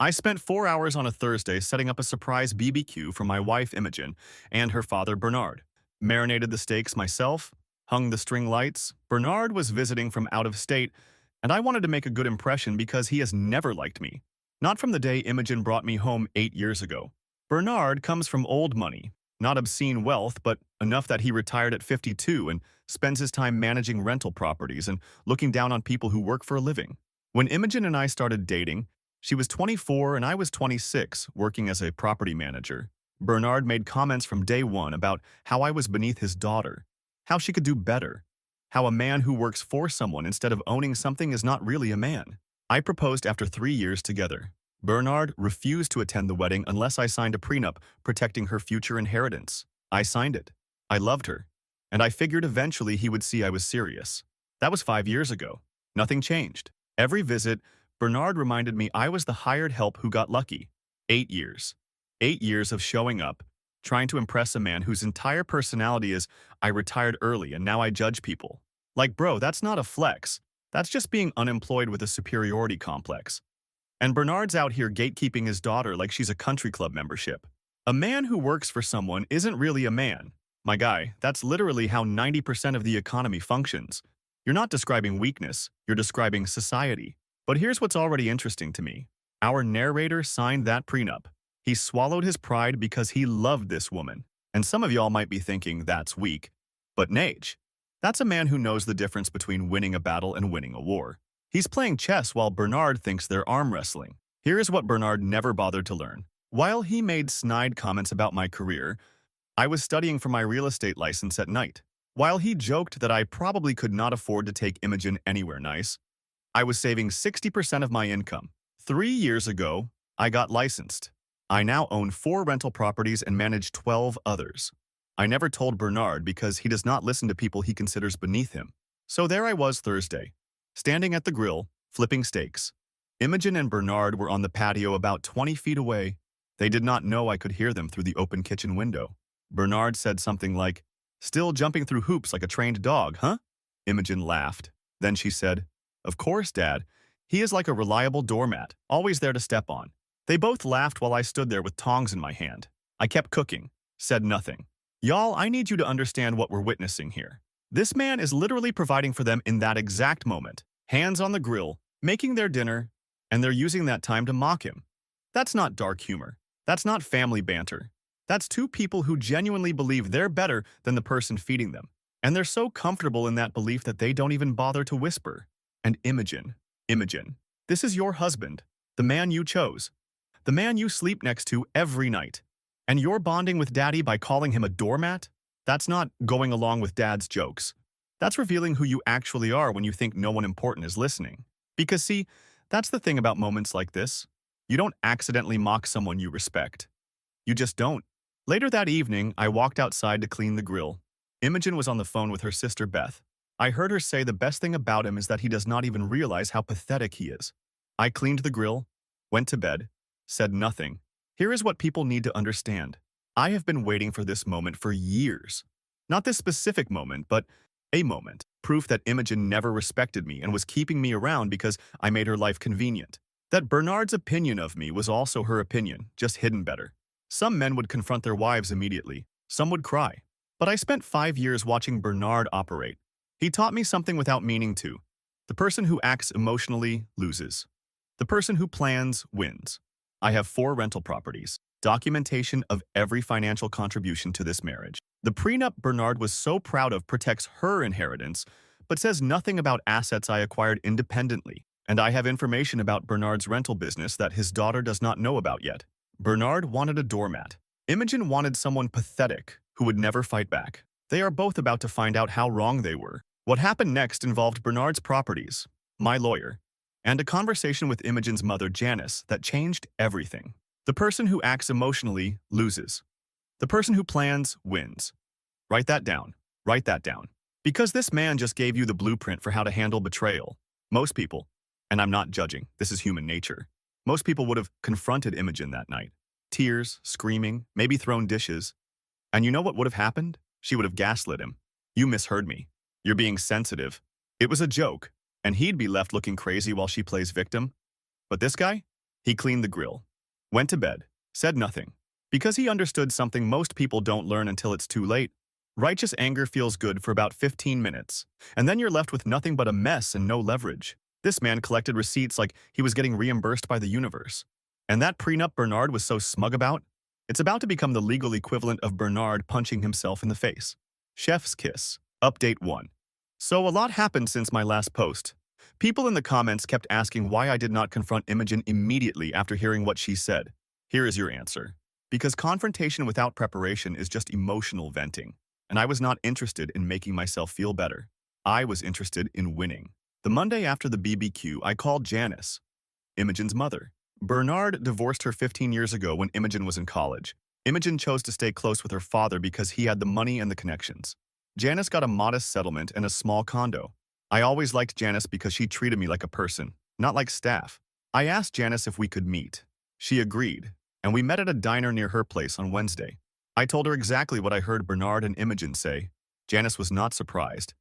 I spent 4 hours on a Thursday setting up a surprise BBQ for my wife Imogen and her father Bernard. Marinated the steaks myself, hung the string lights. Bernard was visiting from out of state, and I wanted to make a good impression because he has never liked me. Not from the day Imogen brought me home 8 years ago. Bernard comes from old money, not obscene wealth, but enough that he retired at 52 and spends his time managing rental properties and looking down on people who work for a living. When Imogen and I started dating, she was 24 and I was 26, working as a property manager. Bernard made comments from day one about how I was beneath his daughter, how she could do better, how a man who works for someone instead of owning something is not really a man. I proposed after 3 years together. Bernard refused to attend the wedding unless I signed a prenup protecting her future inheritance. I signed it. I loved her. And I figured eventually he would see I was serious. That was 5 years ago. Nothing changed. Every visit, Bernard reminded me I was the hired help who got lucky. 8 years. 8 years of showing up, trying to impress a man whose entire personality is, I retired early and now I judge people. Like, bro, that's not a flex. That's just being unemployed with a superiority complex. And Bernard's out here gatekeeping his daughter like she's a country club membership. A man who works for someone isn't really a man. My guy, that's literally how 90% of the economy functions. You're not describing weakness, you're describing society. But here's what's already interesting to me. Our narrator signed that prenup. He swallowed his pride because he loved this woman. And some of y'all might be thinking that's weak. But Nage, that's a man who knows the difference between winning a battle and winning a war. He's playing chess while Bernard thinks they're arm wrestling. Here is what Bernard never bothered to learn. While he made snide comments about my career, I was studying for my real estate license at night. While he joked that I probably could not afford to take Imogen anywhere nice, I was saving 60% of my income. 3 years ago, I got licensed. I now own 4 rental properties and manage 12 others. I never told Bernard because he does not listen to people he considers beneath him. So there I was Thursday, standing at the grill, flipping steaks. Imogen and Bernard were on the patio about 20 feet away. They did not know I could hear them through the open kitchen window. Bernard said something like, "Still jumping through hoops like a trained dog, huh?" Imogen laughed. Then she said, "Of course, Dad. He is like a reliable doormat, always there to step on." They both laughed while I stood there with tongs in my hand. I kept cooking, said nothing. Y'all, I need you to understand what we're witnessing here. This man is literally providing for them in that exact moment. Hands on the grill, making their dinner, and they're using that time to mock him. That's not dark humor. That's not family banter. That's two people who genuinely believe they're better than the person feeding them. And they're so comfortable in that belief that they don't even bother to whisper. And Imogen, this is your husband, the man you chose, the man you sleep next to every night. And you're bonding with Daddy by calling him a doormat? That's not going along with Dad's jokes. That's revealing who you actually are when you think no one important is listening. Because see, that's the thing about moments like this. You don't accidentally mock someone you respect. You just don't. Later that evening, I walked outside to clean the grill. Imogen was on the phone with her sister Beth. I heard her say the best thing about him is that he does not even realize how pathetic he is. I cleaned the grill, went to bed, said nothing. Here is what people need to understand. I have been waiting for this moment for years. Not this specific moment, but a moment. Proof that Imogen never respected me and was keeping me around because I made her life convenient. That Bernard's opinion of me was also her opinion, just hidden better. Some men would confront their wives immediately. Some would cry. But I spent 5 years watching Bernard operate. He taught me something without meaning to. The person who acts emotionally loses. The person who plans wins. I have 4 rental properties. Documentation of every financial contribution to this marriage. The prenup Bernard was so proud of protects her inheritance, but says nothing about assets I acquired independently. And I have information about Bernard's rental business that his daughter does not know about yet. Bernard wanted a doormat. Imogen wanted someone pathetic who would never fight back. They are both about to find out how wrong they were. What happened next involved Bernard's properties, my lawyer, and a conversation with Imogen's mother Janice that changed everything. The person who acts emotionally loses. The person who plans wins. Write that down. Write that down. Because this man just gave you the blueprint for how to handle betrayal. Most people, and I'm not judging, this is human nature, most people would have confronted Imogen that night. Tears, screaming, maybe thrown dishes. And you know what would have happened? She would have gaslit him. You misheard me. You're being sensitive. It was a joke, and he'd be left looking crazy while she plays victim. But this guy? He cleaned the grill, went to bed, said nothing, because he understood something most people don't learn until it's too late. Righteous anger feels good for about 15 minutes, and then you're left with nothing but a mess and no leverage. This man collected receipts like he was getting reimbursed by the universe. And that prenup Bernard was so smug about? It's about to become the legal equivalent of Bernard punching himself in the face. Chef's kiss. Update 1. So a lot happened since my last post. People in the comments kept asking why I did not confront Imogen immediately after hearing what she said. Here is your answer. Because confrontation without preparation is just emotional venting, and I was not interested in making myself feel better. I was interested in winning. The Monday after the BBQ, I called Janice, Imogen's mother. Bernard divorced her 15 years ago when Imogen was in college. Imogen chose to stay close with her father because he had the money and the connections. Janice got a modest settlement and a small condo. I always liked Janice because she treated me like a person, not like staff. I asked Janice if we could meet. She agreed, and we met at a diner near her place on Wednesday. I told her exactly what I heard Bernard and Imogen say. Janice was not surprised.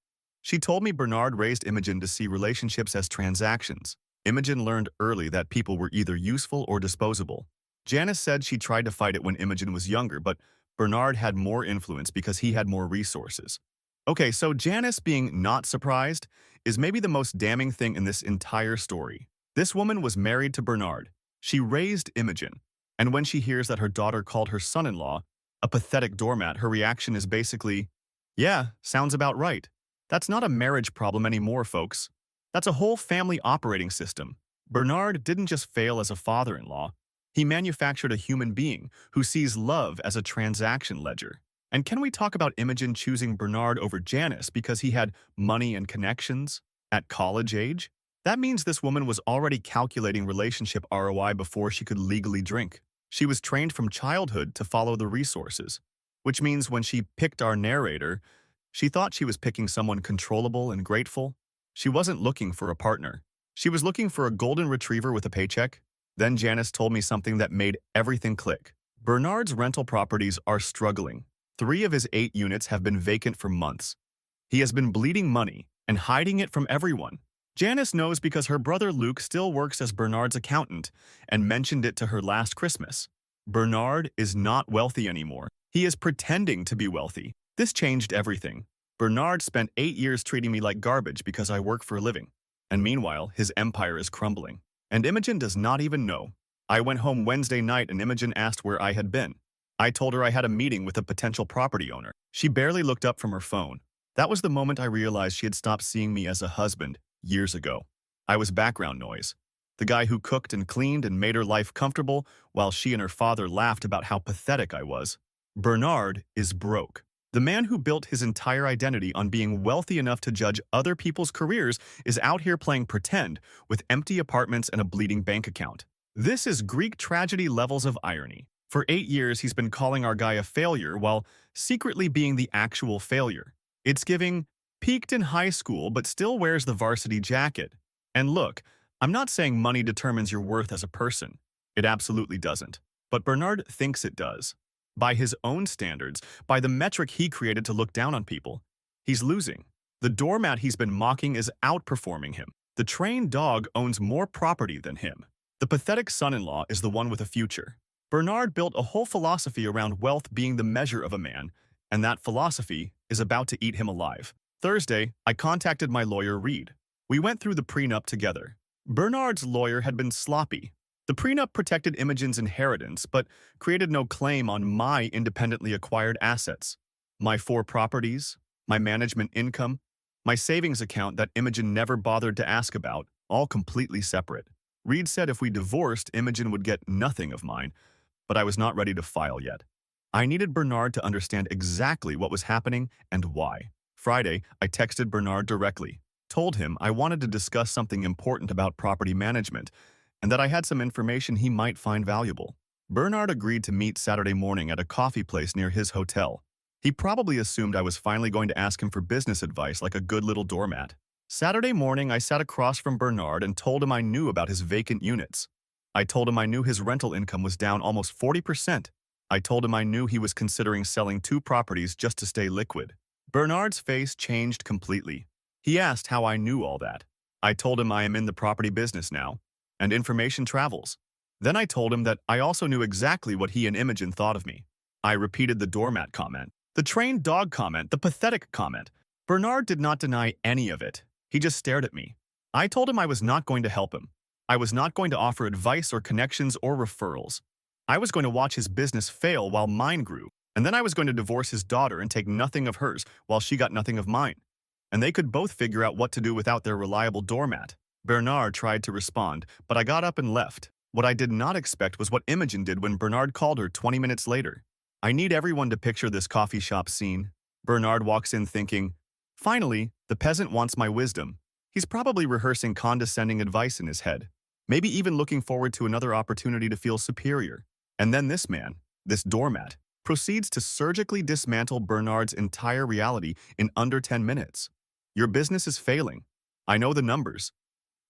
She told me Bernard raised Imogen to see relationships as transactions. Imogen learned early that people were either useful or disposable. Janice said she tried to fight it when Imogen was younger, but Bernard had more influence because he had more resources. Okay, so Janice being not surprised is maybe the most damning thing in this entire story. This woman was married to Bernard. She raised Imogen. And when she hears that her daughter called her son-in-law a pathetic doormat, her reaction is basically, yeah, sounds about right. That's not a marriage problem anymore, folks. That's a whole family operating system. Bernard didn't just fail as a father-in-law. He manufactured a human being who sees love as a transaction ledger. And can we talk about Imogen choosing Bernard over Janice because he had money and connections at college age? That means this woman was already calculating relationship ROI before she could legally drink. She was trained from childhood to follow the resources, which means when she picked our narrator, she thought she was picking someone controllable and grateful. She wasn't looking for a partner. She was looking for a golden retriever with a paycheck. Then Janice told me something that made everything click. Bernard's rental properties are struggling. 3 of his 8 units have been vacant for months. He has been bleeding money and hiding it from everyone. Janice knows because her brother Luke still works as Bernard's accountant and mentioned it to her last Christmas. Bernard is not wealthy anymore. He is pretending to be wealthy. This changed everything. Bernard spent 8 years treating me like garbage because I work for a living. And meanwhile, his empire is crumbling. And Imogen does not even know. I went home Wednesday night and Imogen asked where I had been. I told her I had a meeting with a potential property owner. She barely looked up from her phone. That was the moment I realized she had stopped seeing me as a husband years ago. I was background noise. The guy who cooked and cleaned and made her life comfortable while she and her father laughed about how pathetic I was. Bernard is broke. The man who built his entire identity on being wealthy enough to judge other people's careers is out here playing pretend with empty apartments and a bleeding bank account. This is Greek tragedy levels of irony. For 8 years, he's been calling our guy a failure while secretly being the actual failure. It's giving peaked in high school but still wears the varsity jacket. And look, I'm not saying money determines your worth as a person. It absolutely doesn't. But Bernard thinks it does. By his own standards, by the metric he created to look down on people, he's losing. The doormat he's been mocking is outperforming him. The trained dog owns more property than him. The pathetic son-in-law is the one with a future. Bernard built a whole philosophy around wealth being the measure of a man, and that philosophy is about to eat him alive. Thursday, I contacted my lawyer, Reed. We went through the prenup together. Bernard's lawyer had been sloppy. The prenup protected Imogen's inheritance, but created no claim on my independently acquired assets. My 4 properties, my management income, my savings account that Imogen never bothered to ask about, all completely separate. Reed said if we divorced, Imogen would get nothing of mine, but I was not ready to file yet. I needed Bernard to understand exactly what was happening and why. Friday, I texted Bernard directly, told him I wanted to discuss something important about property management, and that I had some information he might find valuable. Bernard agreed to meet Saturday morning at a coffee place near his hotel. He probably assumed I was finally going to ask him for business advice like a good little doormat. Saturday morning, I sat across from Bernard and told him I knew about his vacant units. I told him I knew his rental income was down almost 40%. I told him I knew he was considering selling 2 properties just to stay liquid. Bernard's face changed completely. He asked how I knew all that. I told him I am in the property business now, and information travels. Then I told him that I also knew exactly what he and Imogen thought of me. I repeated the doormat comment, the trained dog comment, the pathetic comment. Bernard did not deny any of it. He just stared at me. I told him I was not going to help him. I was not going to offer advice or connections or referrals. I was going to watch his business fail while mine grew, and then I was going to divorce his daughter and take nothing of hers while she got nothing of mine. And they could both figure out what to do without their reliable doormat. Bernard tried to respond, but I got up and left. What I did not expect was what Imogen did when Bernard called her 20 minutes later. I need everyone to picture this coffee shop scene. Bernard walks in thinking, finally, the peasant wants my wisdom. He's probably rehearsing condescending advice in his head, maybe even looking forward to another opportunity to feel superior. And then this man, this doormat, proceeds to surgically dismantle Bernard's entire reality in under 10 minutes. Your business is failing. I know the numbers.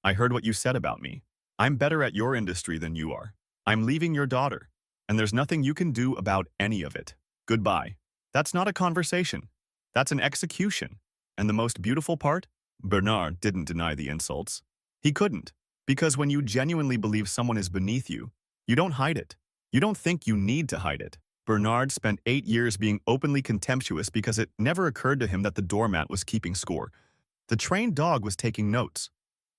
I heard what you said about me. I'm better at your industry than you are. I'm leaving your daughter, and there's nothing you can do about any of it. Goodbye. That's not a conversation. That's an execution. And the most beautiful part? Bernard didn't deny the insults. He couldn't, because when you genuinely believe someone is beneath you, you don't hide it. You don't think you need to hide it. Bernard spent 8 years being openly contemptuous because it never occurred to him that the doormat was keeping score. The trained dog was taking notes.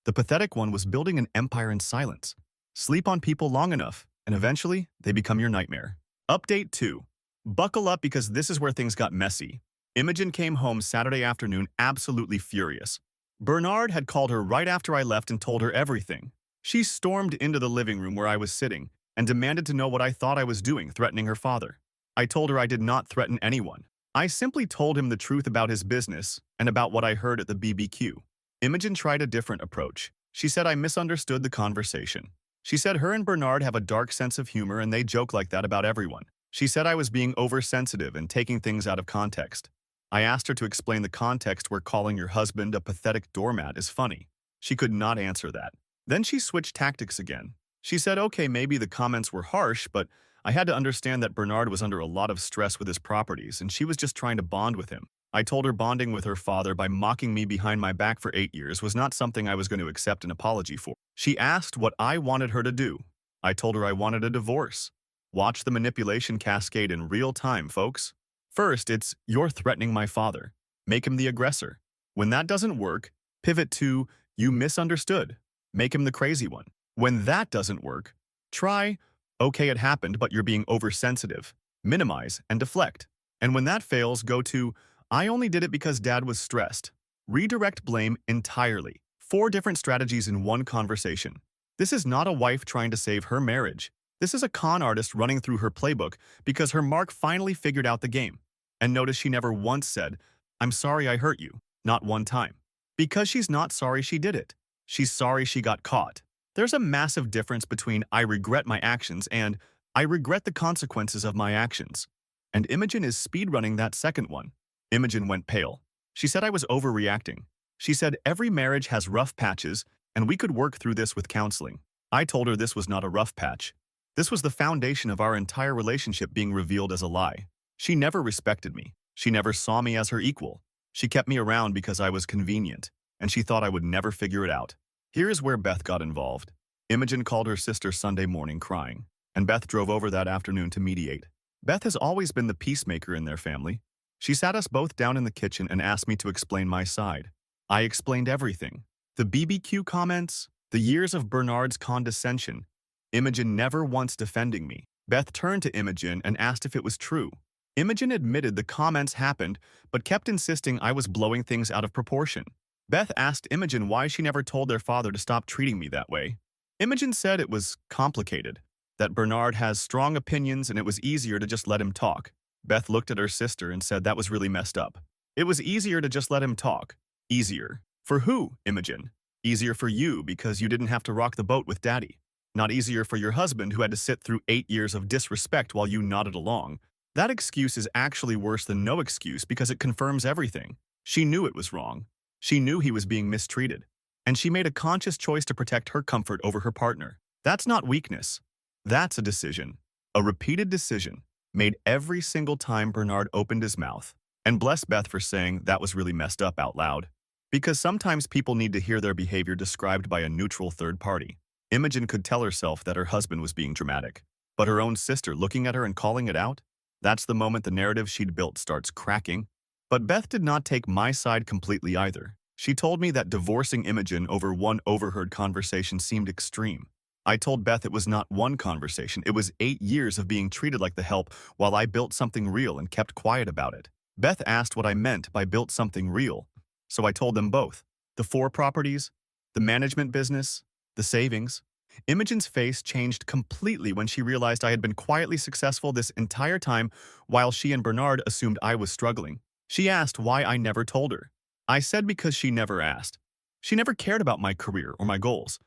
The pathetic one was building an empire in silence. Sleep on people long enough, and eventually, they become your nightmare. Update 2. Buckle up because this is where things got messy. Imogen came home Saturday afternoon absolutely furious. Bernard had called her right after I left and told her everything. She stormed into the living room where I was sitting and demanded to know what I thought I was doing, threatening her father. I told her I did not threaten anyone. I simply told him the truth about his business and about what I heard at the BBQ. Imogen tried a different approach. She said I misunderstood the conversation. She said her and Bernard have a dark sense of humor and they joke like that about everyone. She said I was being oversensitive and taking things out of context. I asked her to explain the context where calling your husband a pathetic doormat is funny. She could not answer that. Then she switched tactics again. She said, okay, maybe the comments were harsh, but I had to understand that Bernard was under a lot of stress with his properties and she was just trying to bond with him. I told her bonding with her father by mocking me behind my back for 8 years was not something I was going to accept an apology for. She asked what I wanted her to do. I told her I wanted a divorce. Watch the manipulation cascade in real time, folks. First, it's, you're threatening my father. Make him the aggressor. When that doesn't work, pivot to, you misunderstood. Make him the crazy one. When that doesn't work, try, okay, it happened, but you're being oversensitive. Minimize and deflect. And when that fails, go to, I only did it because dad was stressed. Redirect blame entirely. 4 different strategies in one conversation. This is not a wife trying to save her marriage. This is a con artist running through her playbook because her mark finally figured out the game. And notice she never once said, I'm sorry I hurt you. Not one time. Because she's not sorry she did it. She's sorry she got caught. There's a massive difference between I regret my actions and I regret the consequences of my actions. And Imogen is speedrunning that second one. Imogen went pale. She said I was overreacting. She said every marriage has rough patches and we could work through this with counseling. I told her this was not a rough patch. This was the foundation of our entire relationship being revealed as a lie. She never respected me. She never saw me as her equal. She kept me around because I was convenient, and she thought I would never figure it out. Here is where Beth got involved. Imogen called her sister Sunday morning crying, and Beth drove over that afternoon to mediate. Beth has always been the peacemaker in their family. She sat us both down in the kitchen and asked me to explain my side. I explained everything. The BBQ comments, the years of Bernard's condescension, Imogen never once defending me. Beth turned to Imogen and asked if it was true. Imogen admitted the comments happened, but kept insisting I was blowing things out of proportion. Beth asked Imogen why she never told their father to stop treating me that way. Imogen said it was complicated, that Bernard has strong opinions and it was easier to just let him talk. Beth looked at her sister and said that was really messed up. It was easier to just let him talk. Easier. For who, Imogen? Easier for you because you didn't have to rock the boat with Daddy. Not easier for your husband who had to sit through 8 years of disrespect while you nodded along. That excuse is actually worse than no excuse because it confirms everything. She knew it was wrong. She knew he was being mistreated. And she made a conscious choice to protect her comfort over her partner. That's not weakness. That's a decision. A repeated decision, made every single time Bernard opened his mouth. And bless Beth for saying that was really messed up out loud. Because sometimes people need to hear their behavior described by a neutral third party. Imogen could tell herself that her husband was being dramatic, but her own sister looking at her and calling it out? That's the moment the narrative she'd built starts cracking. But Beth did not take my side completely either. She told me that divorcing Imogen over one overheard conversation seemed extreme. I told Beth it was not one conversation, it was 8 years of being treated like the help while I built something real and kept quiet about it. Beth asked what I meant by built something real, so I told them both. The 4 properties, the management business, the savings. Imogen's face changed completely when she realized I had been quietly successful this entire time while she and Bernard assumed I was struggling. She asked why I never told her. I said because she never asked. She never cared about my career or my goals.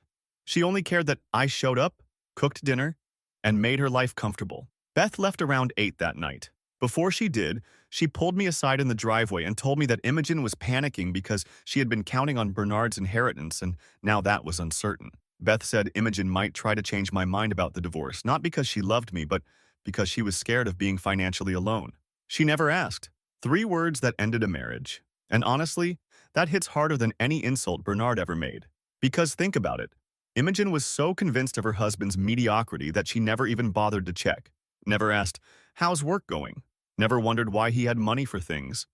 She only cared that I showed up, cooked dinner, and made her life comfortable. Beth left around 8 that night. Before she did, she pulled me aside in the driveway and told me that Imogen was panicking because she had been counting on Bernard's inheritance and now that was uncertain. Beth said Imogen might try to change my mind about the divorce, not because she loved me, but because she was scared of being financially alone. She never asked. 3 words that ended a marriage. And honestly, that hits harder than any insult Bernard ever made. Because think about it. Imogen was so convinced of her husband's mediocrity that she never even bothered to check. Never asked, "How's work going?" Never wondered why he had money for things.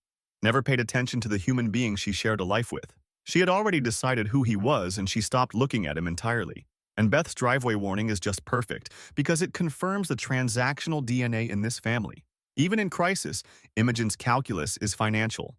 Never paid attention to the human being she shared a life with. She had already decided who he was and she stopped looking at him entirely. And Beth's driveway warning is just perfect because it confirms the transactional DNA in this family. Even in crisis, Imogen's calculus is financial.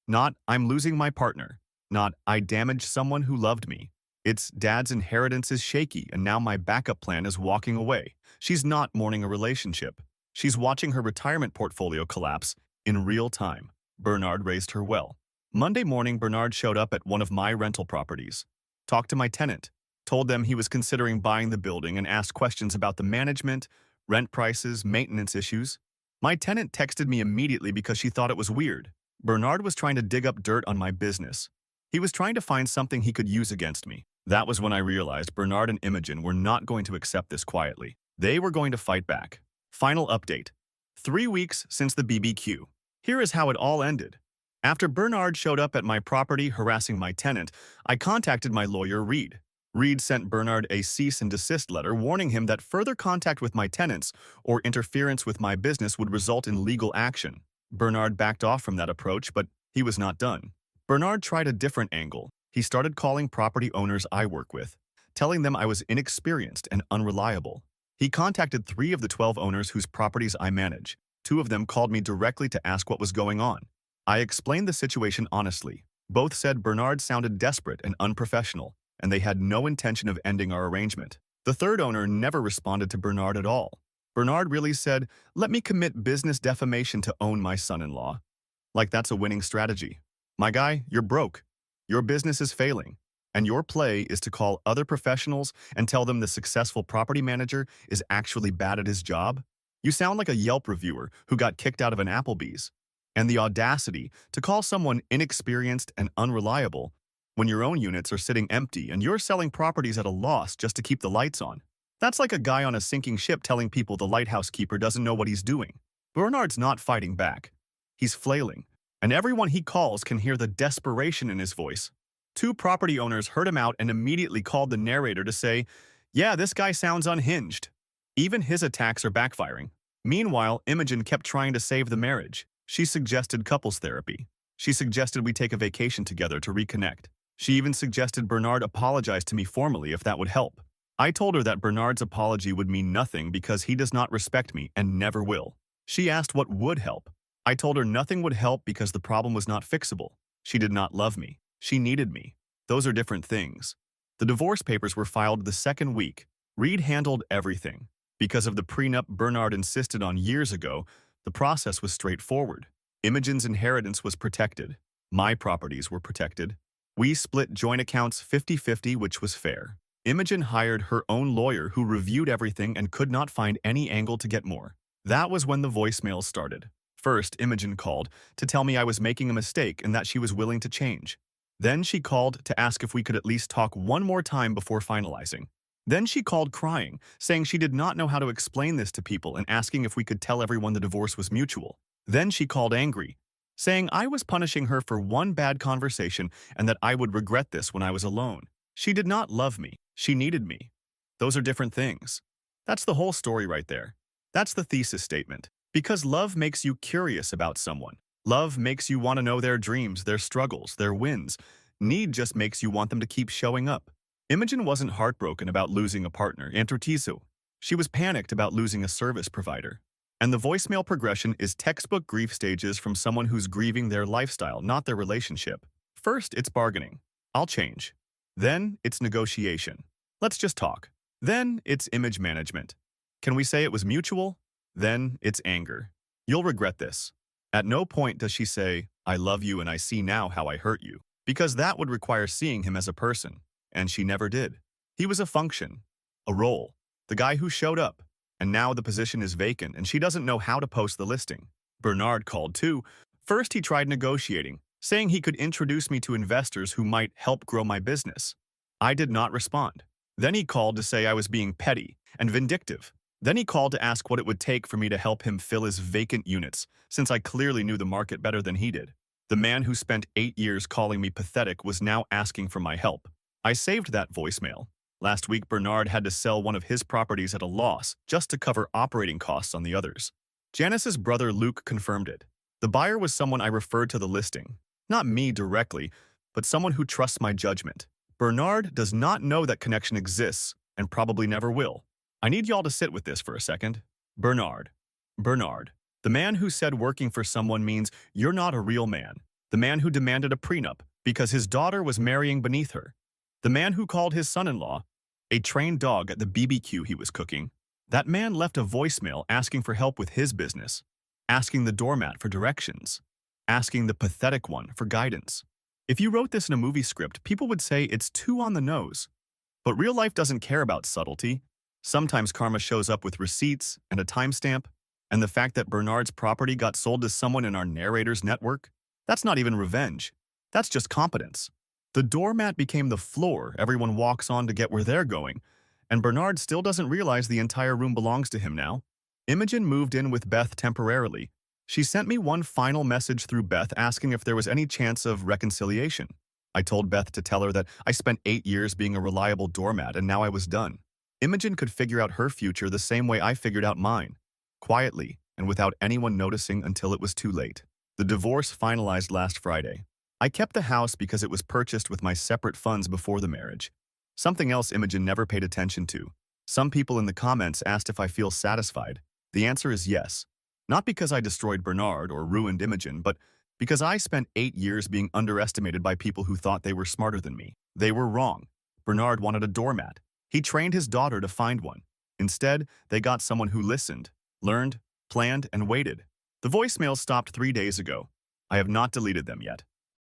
Not, "I'm losing my partner." Not, "I damaged someone who loved me." It's, "Dad's inheritance is shaky and now my backup plan is walking away." She's not mourning a relationship. She's watching her retirement portfolio collapse in real time. Bernard raised her well. Monday morning, Bernard showed up at one of my rental properties. Talked to my tenant. Told them he was considering buying the building and asked questions about the management, rent prices, maintenance issues. My tenant texted me immediately because she thought it was weird. Bernard was trying to dig up dirt on my business. He was trying to find something he could use against me. That was when I realized Bernard and Imogen were not going to accept this quietly. They were going to fight back. Final update. 3 weeks since the BBQ. Here is how it all ended. After Bernard showed up at my property harassing my tenant, I contacted my lawyer, Reed. Reed sent Bernard a cease and desist letter warning him that further contact with my tenants or interference with my business would result in legal action. Bernard backed off from that approach, but he was not done. Bernard tried a different angle. He started calling property owners I work with, telling them I was inexperienced and unreliable. He contacted 3 of the 12 owners whose properties I manage. 2 of them called me directly to ask what was going on. I explained the situation honestly. Both said Bernard sounded desperate and unprofessional, and they had no intention of ending our arrangement. The 3rd owner never responded to Bernard at all. Bernard really said, "Let me commit business defamation to own my son-in-law." Like that's a winning strategy. My guy, you're broke. Your business is failing. And your play is to call other professionals and tell them the successful property manager is actually bad at his job? You sound like a Yelp reviewer who got kicked out of an Applebee's. And the audacity to call someone inexperienced and unreliable when your own units are sitting empty and you're selling properties at a loss just to keep the lights on. That's like a guy on a sinking ship telling people the lighthouse keeper doesn't know what he's doing. Bernard's not fighting back. He's flailing, and everyone he calls can hear the desperation in his voice. 2 property owners heard him out and immediately called the narrator to say, "Yeah, this guy sounds unhinged." Even his attacks are backfiring. Meanwhile, Imogen kept trying to save the marriage. She suggested couples therapy. She suggested we take a vacation together to reconnect. She even suggested Bernard apologize to me formally if that would help. I told her that Bernard's apology would mean nothing because he does not respect me and never will. She asked what would help. I told her nothing would help because the problem was not fixable. She did not love me. She needed me. Those are different things. The divorce papers were filed the 2nd week. Reed handled everything. Because of the prenup Bernard insisted on years ago, the process was straightforward. Imogen's inheritance was protected. My properties were protected. We split joint accounts 50-50, which was fair. Imogen hired her own lawyer who reviewed everything and could not find any angle to get more. That was when the voicemails started. First, Imogen called to tell me I was making a mistake and that she was willing to change. Then she called to ask if we could at least talk one more time before finalizing. Then she called crying, saying she did not know how to explain this to people and asking if we could tell everyone the divorce was mutual. Then she called angry, saying I was punishing her for one bad conversation and that I would regret this when I was alone. She did not love me. She needed me. Those are different things. That's the whole story right there. That's the thesis statement. Because love makes you curious about someone. Love makes you want to know their dreams, their struggles, their wins. Need just makes you want them to keep showing up. Imogen wasn't heartbroken about losing a partner, Antortizo. She was panicked about losing a service provider. And the voicemail progression is textbook grief stages from someone who's grieving their lifestyle, not their relationship. First, it's bargaining. I'll change. Then, it's negotiation. Let's just talk. Then, it's image management. Can we say it was mutual? Then, it's anger. You'll regret this. At no point does she say, I love you and I see now how I hurt you. Because that would require seeing him as a person. And she never did. He was a function. A role. The guy who showed up. And now the position is vacant and she doesn't know how to post the listing. Bernard called too. First he tried negotiating, saying he could introduce me to investors who might help grow my business. I did not respond. Then he called to say I was being petty and vindictive. Then he called to ask what it would take for me to help him fill his vacant units, since I clearly knew the market better than he did. The man who spent 8 years calling me pathetic was now asking for my help. I saved that voicemail. Last week, Bernard had to sell one of his properties at a loss just to cover operating costs on the others. Janice's brother Luke confirmed it. The buyer was someone I referred to the listing. Not me directly, but someone who trusts my judgment. Bernard does not know that connection exists and probably never will. I need y'all to sit with this for a second. Bernard. Bernard. The man who said working for someone means you're not a real man. The man who demanded a prenup because his daughter was marrying beneath her. The man who called his son-in-law a trained dog at the BBQ he was cooking. That man left a voicemail asking for help with his business, asking the doormat for directions, asking the pathetic one for guidance. If you wrote this in a movie script, people would say it's too on the nose. But real life doesn't care about subtlety. Sometimes karma shows up with receipts and a timestamp, and the fact that Bernard's property got sold to someone in our narrator's network, that's not even revenge. That's just competence. The doormat became the floor everyone walks on to get where they're going, and Bernard still doesn't realize the entire room belongs to him now. Imogen moved in with Beth temporarily. She sent me one final message through Beth asking if there was any chance of reconciliation. I told Beth to tell her that I spent 8 years being a reliable doormat and now I was done. Imogen could figure out her future the same way I figured out mine, quietly and without anyone noticing until it was too late. The divorce finalized last Friday. I kept the house because it was purchased with my separate funds before the marriage. Something else Imogen never paid attention to. Some people in the comments asked if I feel satisfied. The answer is yes. Not because I destroyed Bernard or ruined Imogen, but because I spent 8 years being underestimated by people who thought they were smarter than me. They were wrong. Bernard wanted a doormat. He trained his daughter to find one. Instead, they got someone who listened, learned, planned, and waited. The voicemails stopped 3 days ago. I have not deleted them yet.